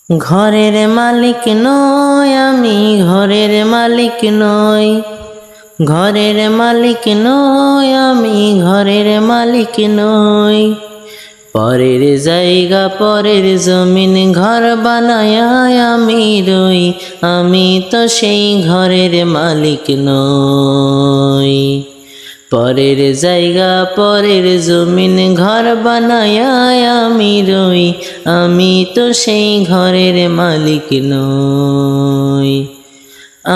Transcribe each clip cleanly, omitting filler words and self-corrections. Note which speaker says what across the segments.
Speaker 1: ঘরের মালিক নই আমি, ঘরের মালিক নই। ঘরের মালিক নই আমি, ঘরের মালিক নই। পরের জায়গা পরের জমিন ঘর বানায় আমি রই, আমি তো সেই ঘরের মালিক নই। পরের জায়গা পরের জমিন ঘর বানায় আমি রই, আমি তো সেই ঘরের মালিক নই।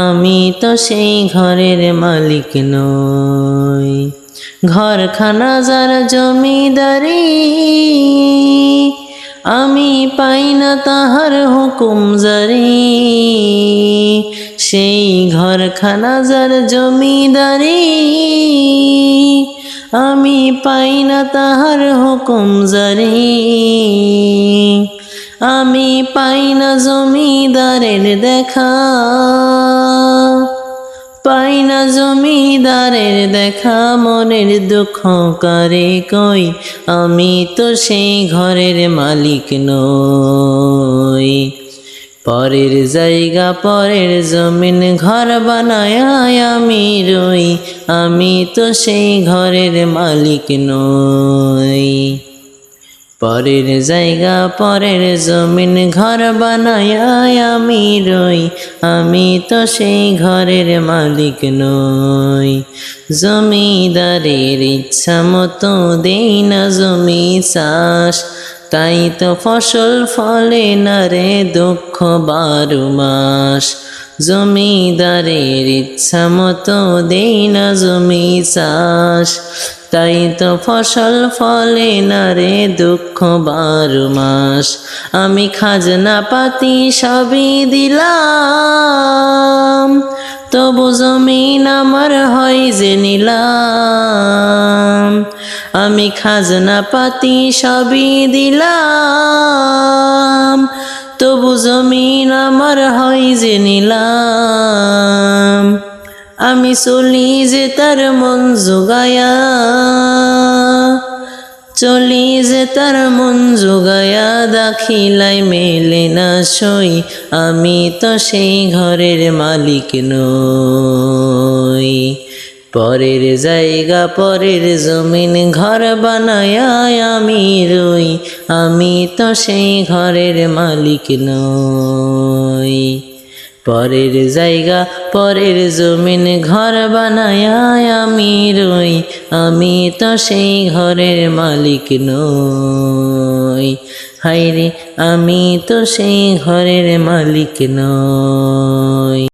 Speaker 1: আমি তো সেই ঘরের মালিক নই। ঘরখানা যার জমিদারি, আমি পাই না তাহার হুকুম জারি। সেই ঘরখানা যার জমিদারি, আমি পাই না তাহার হুকুম জারি। আমি পাই না জমিদারের দেখা, পাই না জমিদারের দেখা। মনের দুঃখ কারে কই, আমি তো সেই ঘরের মালিক নই। পরের জায়গা পরের জমিন ঘর বানায় আমি রই, আমি তো সেই ঘরের মালিক নই। পরের জায়গা পরের জমিন ঘর বানায় আমি রই, আমি তো সেই ঘরের মালিক নই। জমিদারের ইচ্ছা মতো দেই না জমি চাষ, তাই তো ফসল ফলে না রে দুঃখ 12 মাস। জমিদারের ইচ্ছা মতো দেই না জমি চাষ, তাই তো ফসল ফলে না রে দুঃখ 12 মাস। আমি খাজনা পাতি সবই দিলাম, তবু জমিন আমার হয় যে নিলাম। আমি খাজনা পাতি সবই দিলাম, তবু জমিন আমার হয় যে নিলাম। আমি চলি যে তার মন জোগায়া, চলি যে তার মন জোগায়া। দাখিলাই মেলে না সই, আমি তো সেই ঘরের মালিক নই। পরের জায়গা পরের জমিন ঘর বানায় আমি রই, আমি তো সেই ঘরের মালিক নই। পরের জায়গা পরের জমিন ঘর বানায় আমি রই, আমি তো সেই ঘরের মালিক নই। হায়রে আমি তো সেই ঘরের মালিক নই।